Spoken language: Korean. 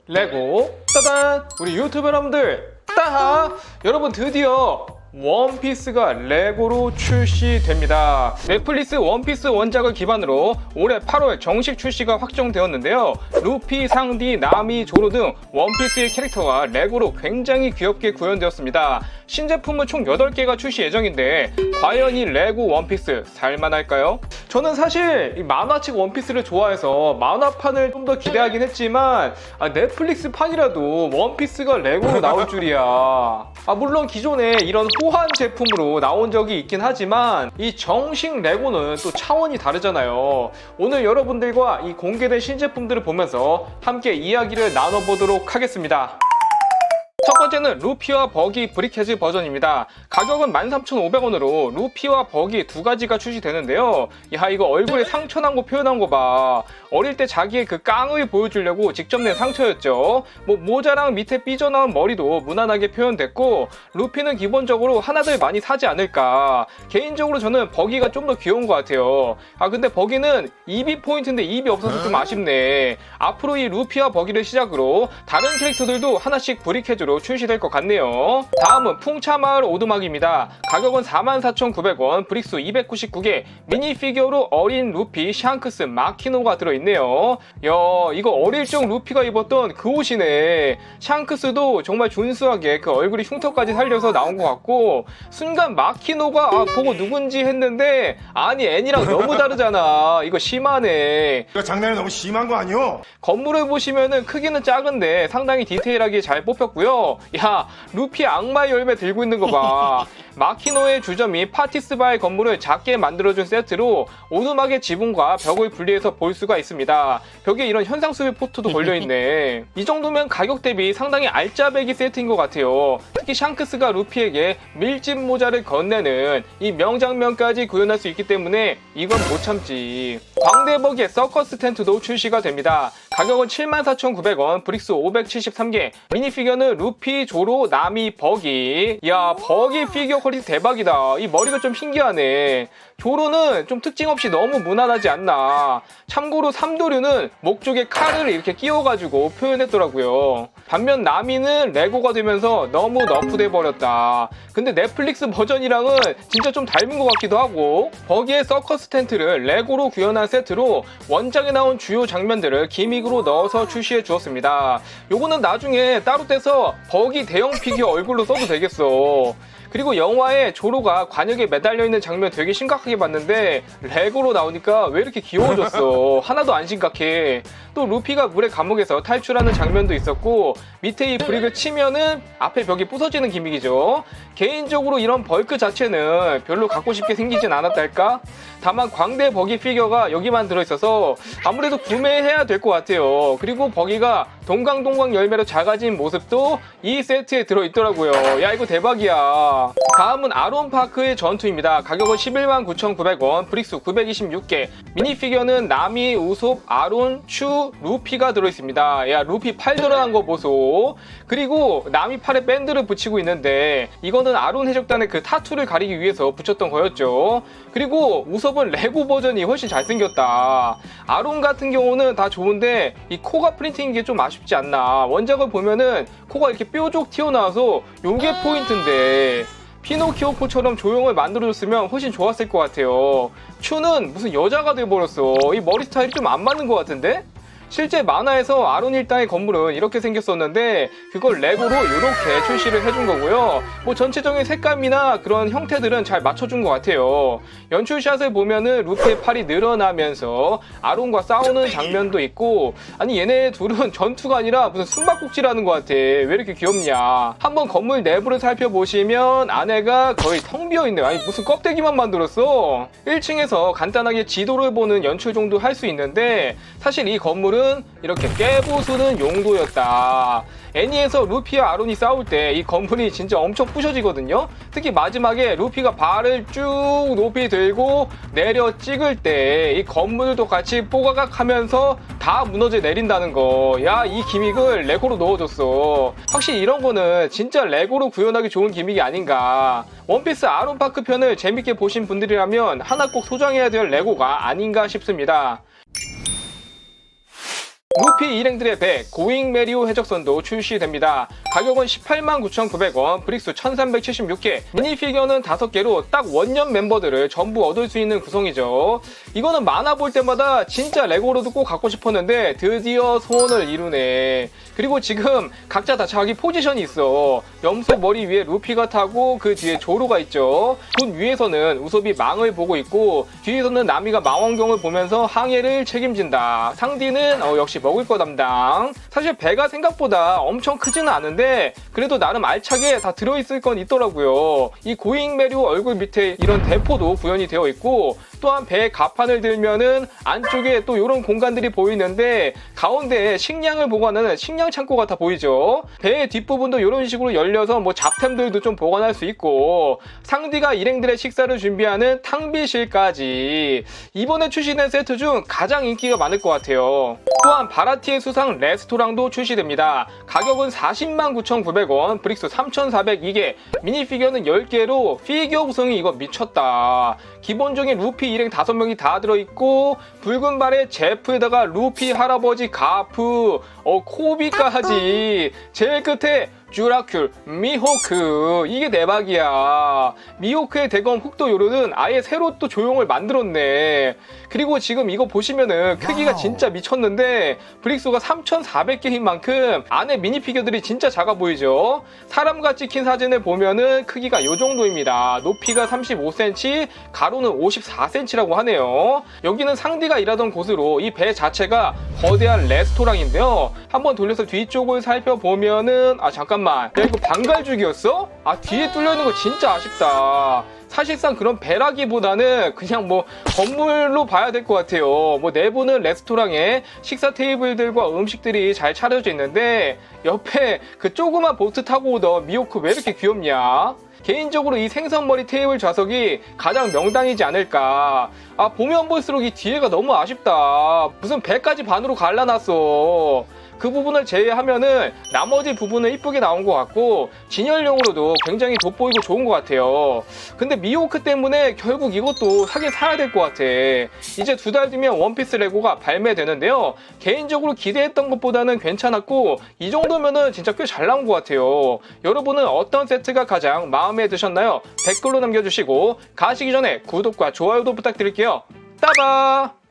레고 따단! 우리 유튜브 여러분들 따하! 여러분 드디어 원피스가 레고로 출시됩니다. 넷플릭스 원피스 원작을 기반으로 올해 8월 정식 출시가 확정되었는데요. 루피, 상디, 나미, 조로 등 원피스의 캐릭터가 레고로 굉장히 귀엽게 구현되었습니다. 신제품은 총 8개가 출시 예정인데 과연 이 레고 원피스 살만할까요? 저는 사실 이 만화책 원피스를 좋아해서 만화판을 좀 더 기대하긴 했지만 넷플릭스 판이라도 원피스가 레고로 나올 줄이야. 물론 기존에 이런 호환 제품으로 나온 적이 있긴 하지만 이 정식 레고는 또 차원이 다르잖아요. 오늘 여러분들과 이 공개된 신제품들을 보면서 함께 이야기를 나눠보도록 하겠습니다. 첫 번째는 루피와 버기 브리켓즈 버전입니다. 가격은 13,500원으로 루피와 버기 두 가지가 출시되는데요. 야, 이거 얼굴에 상처 난 거 표현한 거 봐. 어릴 때 자기의 그 깡을 보여주려고 직접 낸 상처였죠. 모자랑 밑에 삐져나온 머리도 무난하게 표현됐고, 루피는 기본적으로 하나들 많이 사지 않을까. 개인적으로 저는 버기가 좀 더 귀여운 것 같아요. 근데 버기는 입이 포인트인데 입이 없어서 좀 아쉽네. 앞으로 이 루피와 버기를 시작으로 다른 캐릭터들도 하나씩 브리켓즈로 출시될 것 같네요. 다음은 풍차마을 오두막입니다. 가격은 44,900원, 브릭스 299개, 미니피규어로 어린 루피, 샹크스, 마키노가 들어있네요. 야, 이거 어릴 적 루피가 입었던 그 옷이네. 샹크스도 정말 준수하게 그 얼굴이 흉터까지 살려서 나온 것 같고, 순간 마키노가 보고 누군지 했는데 아니 애니랑 너무 다르잖아. 이거 심하네. 이거 장난이 너무 심한 거 아니오? 건물을 보시면은 크기는 작은데 상당히 디테일하게 잘 뽑혔고요. 야, 루피 악마의 열매 들고 있는 거 봐. 마키노의 주점이 파티스바의 건물을 작게 만들어준 세트로 오두막의 지붕과 벽을 분리해서 볼 수가 있습니다. 벽에 이런 현상수배 포토도 걸려있네. 이 정도면 가격 대비 상당히 알짜배기 세트인 것 같아요. 특히 샹크스가 루피에게 밀짚 모자를 건네는 이 명장면까지 구현할 수 있기 때문에 이건 못 참지. 광대버기의 서커스 텐트도 출시가 됩니다. 가격은 74,900원, 브릭스 573개, 미니피규어는 루피, 조로, 나미, 버기. 야, 버기 피규어 퀄리티 대박이다. 이 머리가 좀 신기하네. 조로는 좀 특징 없이 너무 무난하지 않나. 참고로 삼도류는 목 쪽에 칼을 이렇게 끼워가지고 표현했더라고요. 반면 나미는 레고가 되면서 너무 너프돼 버렸다. 근데 넷플릭스 버전이랑은 진짜 좀 닮은 것 같기도 하고, 버기의 서커스 텐트를 레고로 구현한 세트로 원작에 나온 주요 장면들을 기믹으로 넣어서 출시해 주었습니다. 요거는 나중에 따로 떼서 버기 대형 피규어 얼굴로 써도 되겠어. 그리고 영화에 조로가 관역에 매달려 있는 장면 되게 심각하게 봤는데 레고로 나오니까 왜 이렇게 귀여워졌어. 하나도 안 심각해. 또 루피가 물의 감옥에서 탈출하는 장면도 있었고, 밑에 이 브릭을 치면은 앞에 벽이 부서지는 기믹이죠. 개인적으로 이런 벌크 자체는 별로 갖고 싶게 생기진 않았달까? 다만 광대 버기 피규어가 여기만 들어있어서 아무래도 구매해야 될 것 같아요. 그리고 버기가 동강동강 열매로 작아진 모습도 이 세트에 들어있더라고요. 야, 이거 대박이야. 다음은 아론파크의 전투입니다. 가격은 119,900원, 브릭스 926개, 미니피규어는 나미, 우솝, 아론, 추, 루피가 들어있습니다. 야, 루피 팔 드러난 거 보소. 그리고 나미 팔에 밴드를 붙이고 있는데 이거는 아론 해적단의 그 타투를 가리기 위해서 붙였던 거였죠. 그리고 우솝은 레고 버전이 훨씬 잘생겼다. 아론 같은 경우는 다 좋은데 이 코가 프린팅인 게 좀 아쉽지 않나. 원작을 보면은 코가 이렇게 뾰족 튀어나와서 요게 포인트인데 피노키오 코처럼 조형을 만들어줬으면 훨씬 좋았을 것 같아요. 추는 무슨 여자가 돼버렸어. 이 머리 스타일이 좀 안 맞는 것 같은데? 실제 만화에서 아론 일당의 건물은 이렇게 생겼었는데 그걸 레고로 이렇게 출시를 해준 거고요. 전체적인 색감이나 그런 형태들은 잘 맞춰준 것 같아요. 연출샷을 보면은 루피의 팔이 늘어나면서 아론과 싸우는 장면도 있고, 아니 얘네 둘은 전투가 아니라 무슨 숨바꼭질하는 것 같아. 왜 이렇게 귀엽냐. 한번 건물 내부를 살펴보시면 안에가 거의 텅 비어있네. 아니 무슨 껍데기만 만들었어. 1층에서 간단하게 지도를 보는 연출 정도 할 수 있는데 사실 이 건물은 이렇게 깨부수는 용도였다. 애니에서 루피와 아론이 싸울 때 이 건물이 진짜 엄청 부셔지거든요. 특히 마지막에 루피가 발을 쭉 높이 들고 내려 찍을 때 이 건물도 같이 뽀가각 하면서 다 무너져 내린다는 거. 야, 이 기믹을 레고로 넣어줬어. 확실히 이런 거는 진짜 레고로 구현하기 좋은 기믹이 아닌가. 원피스 아론파크 편을 재밌게 보신 분들이라면 하나 꼭 소장해야 될 레고가 아닌가 싶습니다. 루피 일행들의 배 고잉 메리오 해적선도 출시됩니다. 가격은 189,900원, 브릭스 1376개, 미니피규어는 5개로 딱 원년 멤버들을 전부 얻을 수 있는 구성이죠. 이거는 만화 볼 때마다 진짜 레고로도 꼭 갖고 싶었는데 드디어 소원을 이루네. 그리고 지금 각자 다 자기 포지션이 있어. 염소 머리 위에 루피가 타고 그 뒤에 조로가 있죠. 돈 위에서는 우섭이 망을 보고 있고 뒤에서는 나미가 망원경을 보면서 항해를 책임진다. 상디는 역시 먹을 거 담당. 사실 배가 생각보다 엄청 크지는 않은데 그래도 나름 알차게 다 들어있을 건 있더라고요. 이 고잉 메리오 얼굴 밑에 이런 대포도 구현이 되어 있고 또한 배 가판을 들면은 안쪽에 또 이런 공간들이 보이는데 가운데에 식량을 보관하는 식량 창고 같아 보이죠. 배의 뒷부분도 이런 식으로 열려서 뭐 잡템들도 좀 보관할 수 있고 상디가 일행들의 식사를 준비하는 탕비실까지 이번에 출시된 세트 중 가장 인기가 많을 것 같아요. 또한 바라티의 수상 레스토랑도 출시됩니다. 가격은 409,900원, 브릭스 3,402개, 미니피규어는 10개로 피규어 구성이 이거 미쳤다. 기본적인 루피 일행 5명이 다 들어있고 붉은 발에 제프에다가 루피 할아버지 가프, 코비까지 제일 끝에 쥬라큘, 미호크. 이게 대박이야. 미호크의 대검 흑도 요루는 아예 새로 또 조형을 만들었네. 그리고 지금 이거 보시면은 크기가 진짜 미쳤는데 브릭스가 3,400개인 만큼 안에 미니피규어들이 진짜 작아 보이죠. 사람같이 킨 사진을 보면은 크기가 요 정도입니다. 높이가 35cm, 가로는 54cm라고 하네요. 여기는 상디가 일하던 곳으로 이 배 자체가 거대한 레스토랑인데요. 한번 돌려서 뒤쪽을 살펴보면은 잠깐만. 야, 이거 방갈죽이었어? 뒤에 뚫려있는 거 진짜 아쉽다. 사실상 그런 배라기보다는 그냥 뭐 건물로 봐야 될 것 같아요. 뭐 내부는 레스토랑에 식사 테이블들과 음식들이 잘 차려져 있는데 옆에 그 조그만 보트 타고 오던 미호크 왜 이렇게 귀엽냐? 개인적으로 이 생선머리 테이블 좌석이 가장 명당이지 않을까. 보면 볼수록 이 뒤에가 너무 아쉽다. 무슨 배까지 반으로 갈라놨어. 그 부분을 제외하면은 나머지 부분은 이쁘게 나온 것 같고 진열용으로도 굉장히 돋보이고 좋은 것 같아요. 근데 미호크 때문에 결국 이것도 사긴 사야 될 것 같아. 이제 2달 뒤면 원피스 레고가 발매되는데요. 개인적으로 기대했던 것보다는 괜찮았고 이 정도면은 진짜 꽤 잘 나온 것 같아요. 여러분은 어떤 세트가 가장 마음에 드셨나요? 댓글로 남겨주시고 가시기 전에 구독과 좋아요도 부탁드릴게요. 따바!